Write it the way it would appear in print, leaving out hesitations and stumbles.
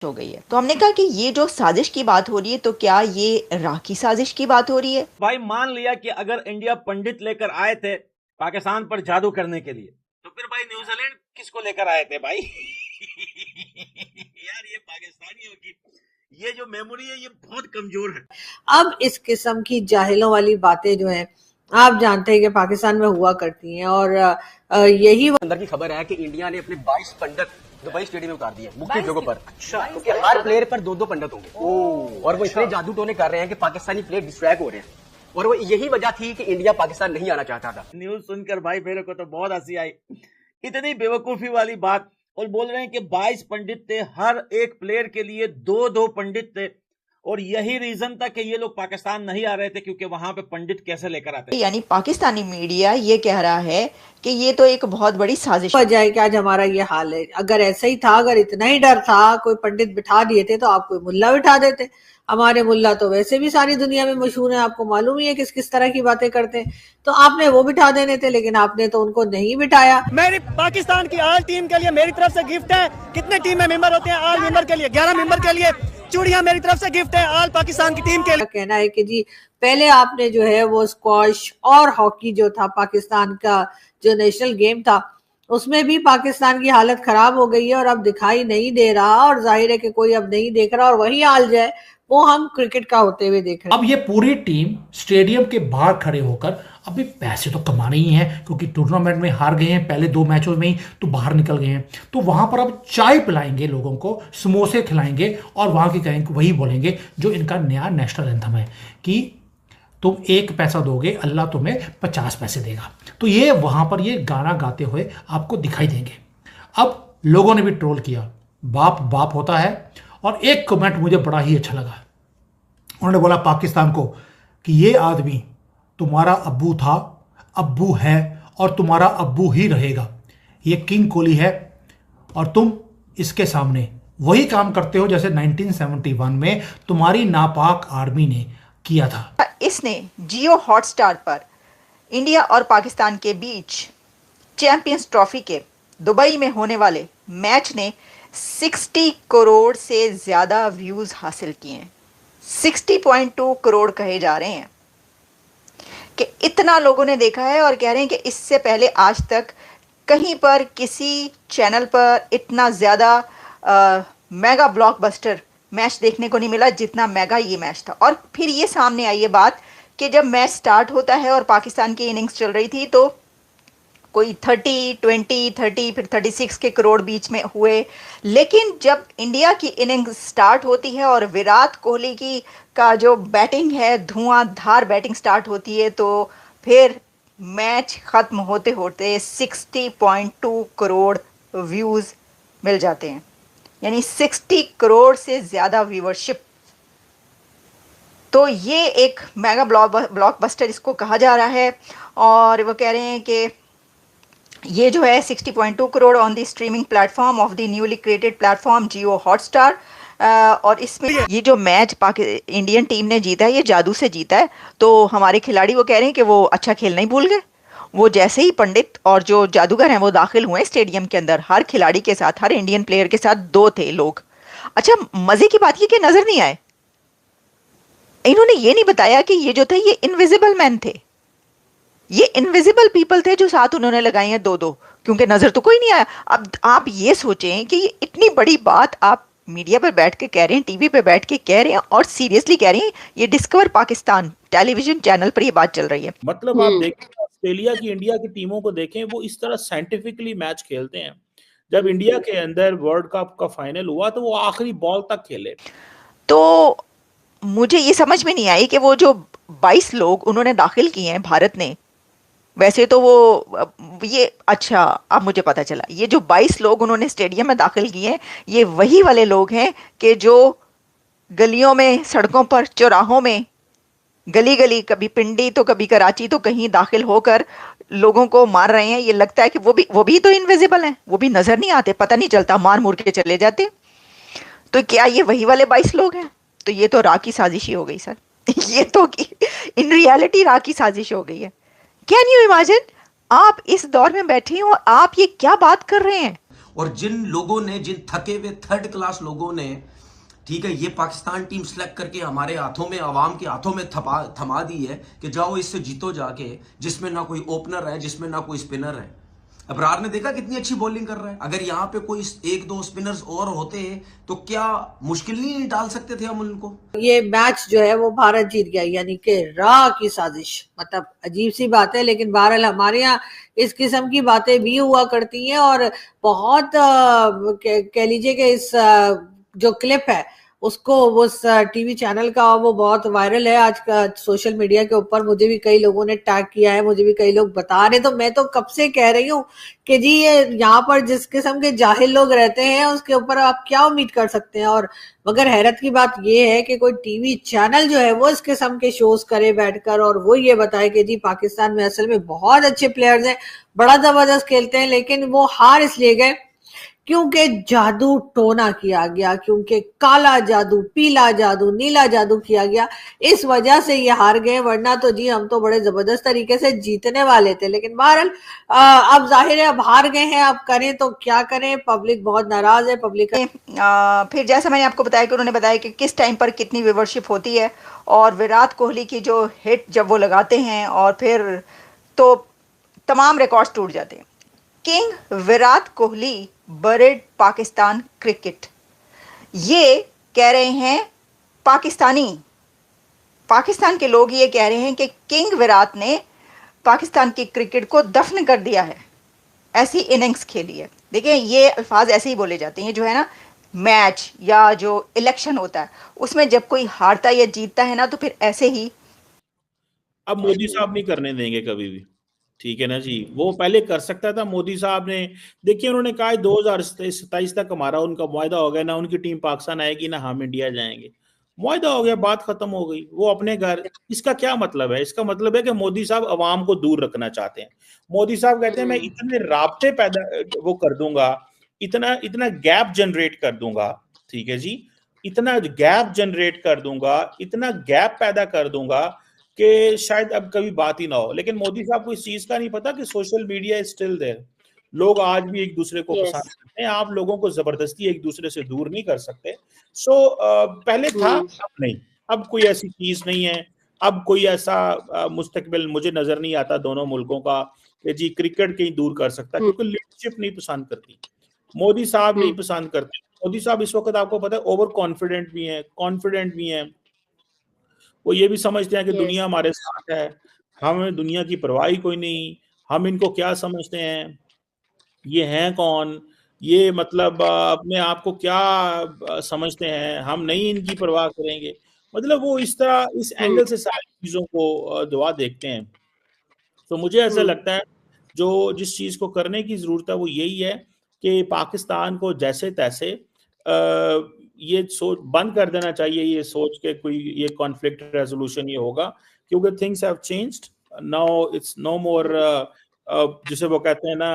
हो गई है। तो हमने कहा कि ये जो साजिश की बात हो रही है, तो क्या ये राह की साजिश की बात हो रही है? भाई मान लिया कि अगर इंडिया पंडित लेकर आए थे पाकिस्तान पर जादू करने के लिए, तो फिर भाई न्यूजीलैंड किसको लेकर आए थे भाई? यार ये पाकिस्तानियों की ये जो मेमोरी है ये बहुत कमजोर है। अब इस किस्म की जाहिलों वाली बातें जो है आप जानते हैं कि पाकिस्तान में हुआ करती हैं, और यही अंदर की खबर है कि इंडिया ने अपने 22 पंडित दुबई स्टेडियम में उतार दिए मुख्य जगहों पर। अच्छा, क्योंकि हर प्लेयर पर दो पंडित होंगे और वो इतने जादू टोने कर रहे हैं कि पाकिस्तानी प्लेयर डिस्ट्रैक्ट हो रहे हैं, और वो यही वजह थी कि इंडिया पाकिस्तान नहीं आना चाहता था। न्यूज सुनकर भाई मेरे को तो बहुत हंसी आई, इतनी बेवकूफी वाली बात। और बोल रहे हैं कि 22 पंडित थे, हर एक प्लेयर के लिए दो दो पंडित थे, और यही रीजन था कि ये लोग पाकिस्तान नहीं आ रहे थे क्योंकि वहां पे पंडित कैसे लेकर आते। यानी पाकिस्तानी मीडिया ये कह रहा है कि ये तो एक बहुत बड़ी साजिश वजह है कि आज हमारा ये हाल है। अगर ऐसा ही था, अगर इतना ही डर था, कोई पंडित बिठा दिए थे तो आप कोई मुल्ला बिठा देते। हमारे मुल्ला तो वैसे भी सारी दुनिया में मशहूर है, आपको मालूम ही है किस किस तरह की बातें करते हैं, तो आपने वो बिठा देने थे, लेकिन आपने तो उनको नहीं बिठाया। मेरी पाकिस्तान की आल टीम के लिए मेरी तरफ से गिफ्ट है। कितने टीम में मेंबर होते हैं आल मेंबर के लिए? 11 मेंबर के लिए चूड़ियां मेरी तरफ से गिफ्ट है आल पाकिस्तान की टीम के लिए। कहना है कि जी पहले आपने जो है वो स्क्वॉश और हॉकी जो था पाकिस्तान का जो नेशनल गेम था, उसमें भी पाकिस्तान की हालत खराब हो गई है और अब दिखाई नहीं दे रहा, और जाहिर है कि कोई अब नहीं देख रहा, और वही हाल जाए वो हम क्रिकेट का होते हुए देख रहे हैं। अब ये पूरी टीम स्टेडियम के बाहर खड़े होकर अभी पैसे तो कमाने ही हैं, क्योंकि टूर्नामेंट में हार गए हैं पहले 2 मैचों में ही, तो बाहर निकल गए हैं, तो वहां पर अब चाय पिलाएंगे लोगों को, समोसे खिलाएंगे, और वहां के कहेंगे वही बोलेंगे जो इनका नया नेशनल एंथम है कि तुम 1 पैसा दोगे अल्लाह तुम्हें 50 पैसे देगा। तो ये वहां पर ये गाना गाते हुए आपको दिखाई देंगे। अब लोगों ने भी ट्रोल किया, बाप बाप होता है, और एक कमेंट मुझे बड़ा ही अच्छा लगा। उन्होंने बोला पाकिस्तान को कि ये आदमी तुम्हारा अब्बू था, अब्बू है, और तुम्हारा अब्बू ही रहेगा। ये किंग कोहली है, और तुम इसके सामने वही काम करते हो जैसे 1971 में तुम्हारी नापाक आर्मी ने किया था। इसने जियो हॉटस्टार पर इंडिया और पाकिस्तान के बीच चैंपियंस ट्रॉफी के दुबई में होने वाले मैच ने 60 करोड़ से ज्यादा व्यूज हासिल किए हैं। 60.2 करोड़ कहे जा रहे हैं कि इतना लोगों ने देखा है, और कह रहे हैं कि इससे पहले आज तक कहीं पर किसी चैनल पर इतना ज़्यादा मेगा ब्लॉकबस्टर मैच देखने को नहीं मिला जितना मेगा ये मैच था। और फिर ये सामने आई ये बात कि जब मैच स्टार्ट होता है और पाकिस्तान की इनिंग्स चल रही थी, तो कोई 30, 20, 30 फिर 36 के करोड़ बीच में हुए, लेकिन जब इंडिया की इनिंग्स स्टार्ट होती है और विराट कोहली की का जो बैटिंग है धुआंधार बैटिंग स्टार्ट होती है, तो फिर मैच ख़त्म होते होते 60.2 करोड़ व्यूज़ मिल जाते हैं, यानी 60 करोड़ से ज़्यादा व्यूवरशिप। तो ये एक मेगा ब्लॉकबस्टर इसको कहा जा रहा है, और वो कह रहे हैं कि ये जो है 60.2 crore on the streaming platform of the newly created platform Jio Hotstar. और इसमें ये जो मैच इंडियन टीम ने जीता है ये जादू से जीता है। तो हमारे खिलाड़ी वो कह रहे हैं कि वो अच्छा खेलना ही भूल गए। वो जैसे ही पंडित और जो जादूगर हैं वो दाखिल हुए स्टेडियम के अंदर, हर खिलाड़ी के साथ, हर इंडियन प्लेयर के साथ 2 थे लोग। अच्छा, मजे की बात ये कि नजर नहीं आए। इन्होंने ये नहीं बताया कि ये जो थे ये इनविजिबल मैन थे, ये इनविजिबल पीपल थे जो साथ उन्होंने लगाए हैं 2-2, क्योंकि नजर तो कोई नहीं आया। अब आप ये सोचें कि ये इतनी बड़ी बात आप मीडिया पर बैठ के कह रहे हैं, टीवी पे बैठ के कह रहे हैं, और सीरियसली कह रहे हैं, ये डिस्कवर पाकिस्तान टेलीविजन चैनल पर ये बात चल रही है। मतलब आप देखें ऑस्ट्रेलिया की, इंडिया की टीमों को देखें, वो इस तरह साइंटिफिकली मैच खेलते हैं। जब इंडिया के अंदर वर्ल्ड कप का फाइनल हुआ तो वो आखिरी बॉल तक खेले। तो मुझे ये समझ में नहीं आई कि वो जो 22 लोग उन्होंने दाखिल किए हैं भारत ने, वैसे तो वो ये अच्छा अब मुझे पता चला, ये जो 22 लोग उन्होंने स्टेडियम में दाखिल किए हैं ये वही वाले लोग हैं कि जो गलियों में, सड़कों पर, चौराहों में, गली गली, कभी पिंडी तो कभी कराची तो कहीं दाखिल होकर लोगों को मार रहे हैं। ये लगता है कि वो भी तो इनविजिबल हैं, वो भी नजर नहीं आते, पता नहीं चलता, मार मुर के चले जाते। तो क्या ये वही वाले 22 लोग हैं? तो ये तो राह की साजिश ही हो गई सर। ये तो इन रियलिटी राह की साजिश हो गई है। कैन यू इमेजिन, आप इस दौर में बैठे हो, आप ये क्या बात कर रहे हैं? और जिन लोगों ने, जिन थके हुए थर्ड क्लास लोगों ने, ठीक है, ये पाकिस्तान टीम सेलेक्ट करके हमारे हाथों में, आवाम के हाथों में थमा दी है कि जाओ इससे जीतो जाके, जिसमें ना कोई ओपनर है, जिसमें ना कोई स्पिनर है। अबरार ने देखा कितनी अच्छी बॉलिंग कर रहा है। अगर यहां पे कोई एक दो स्पिनर्स और होते तो क्या मुश्किल नहीं डाल सकते थे हम उनको। ये मैच जो है वो भारत जीत गया, यानी कि राह की साजिश। मतलब अजीब सी बात है, लेकिन बहरहाल हमारे यहाँ इस किस्म की बातें भी हुआ करती हैं। और बहुत कह लीजिए कि इस जो क्लिप है उसको उस टीवी चैनल का, वो बहुत वायरल है आज का सोशल मीडिया के ऊपर। मुझे भी कई लोगों ने टैग किया है, मुझे भी कई लोग बता रहे। तो मैं तो कब से कह रही हूँ कि जी ये यहाँ पर जिस किस्म के जाहिल लोग रहते हैं उसके ऊपर आप क्या उम्मीद कर सकते हैं। और मगर हैरत की बात ये है कि कोई टीवी चैनल जो है वो इस किस्म के शोज करे बैठकर, और वो ये बताए कि जी पाकिस्तान में असल में बहुत अच्छे प्लेयर्स हैं, बड़ा जबरदस्त खेलते हैं, लेकिन वो हार इसलिए गए क्योंकि जादू टोना किया गया, क्योंकि काला जादू, पीला जादू, नीला जादू किया गया, इस वजह से ये हार गए। वरना तो जी हम तो बड़े जबरदस्त तरीके से जीतने वाले थे। लेकिन बहरहाल अब जाहिर है अब हार गए हैं, अब करें तो क्या करें, पब्लिक बहुत नाराज है। पब्लिक फिर जैसा मैंने आपको बताया कि उन्होंने बताया कि किस टाइम पर कितनी व्यूवरशिप होती है, और विराट कोहली की जो हिट जब वो लगाते हैं और फिर तो तमाम रिकॉर्ड्स टूट जाते हैं। King Virat Kohli buried Pakistan cricket, ये कह रहे हैं पाकिस्तान के लोग ये कह रहे हैं कि किंग विराट ने पाकिस्तान की क्रिकेट को दफन कर दिया है, ऐसी इनिंग्स खेली है। देखिए ये अल्फाज ऐसे ही बोले जाते हैं, जो है ना मैच या जो इलेक्शन होता है उसमें जब कोई हारता या जीतता है ना तो फिर ऐसे ही। अब मोदी साहब नहीं करने देंगे कभी भी, ठीक है ना जी। वो पहले कर सकता था मोदी साहब ने। देखिए उन्होंने कहा 2027 तक हमारा उनका मुआहदा हो गया, ना उनकी टीम पाकिस्तान आएगी ना हम इंडिया जाएंगे। मुआहदा हो गया, बात खत्म हो गई, वो अपने घर। इसका क्या मतलब है? इसका मतलब है कि मोदी साहब अवाम को दूर रखना चाहते हैं। मोदी साहब कहते हैं मैं इतने राब्ते पैदा वो कर दूंगा, इतना गैप जनरेट कर दूंगा, ठीक है जी, इतना गैप जनरेट कर दूंगा, इतना गैप पैदा कर दूंगा कि शायद अब कभी बात ही ना हो। लेकिन मोदी साहब को इस चीज का नहीं पता कि social media is still there. लोग आज भी एक दूसरे को पसंद करते हैं। आप लोगों को जबरदस्ती एक दूसरे से दूर नहीं कर सकते। सो पहले था, अब नहीं। अब कोई ऐसी चीज नहीं है। अब कोई ऐसा मुस्तकबिल मुझे नजर नहीं आता दोनों मुल्कों का कि जी क्रिकेट कहीं दूर कर सकता, क्योंकि लीडरशिप नहीं पसंद करती, मोदी साहब नहीं पसंद करते। मोदी साहब इस वक्त आपको पता है ओवर कॉन्फिडेंट भी हैं। वो ये भी समझते हैं कि दुनिया हमारे साथ है, हमें दुनिया की परवाह ही कोई नहीं, हम इनको क्या समझते हैं, ये हैं कौन, ये मतलब अपने आप को क्या समझते हैं, हम नहीं इनकी परवाह करेंगे। मतलब वो इस तरह इस एंगल से सारी चीजों को दुआ देखते हैं। तो मुझे ऐसा लगता है जो जिस चीज को करने की जरूरत है वो यही है कि पाकिस्तान को जैसे तैसे ये सोच बंद कर देना चाहिए, ये सोच के कोई ये कॉन्फ्लिक्ट रेजोल्यूशन ये होगा, क्योंकि things have changed now. It's no more जिसे वो कहते हैं ना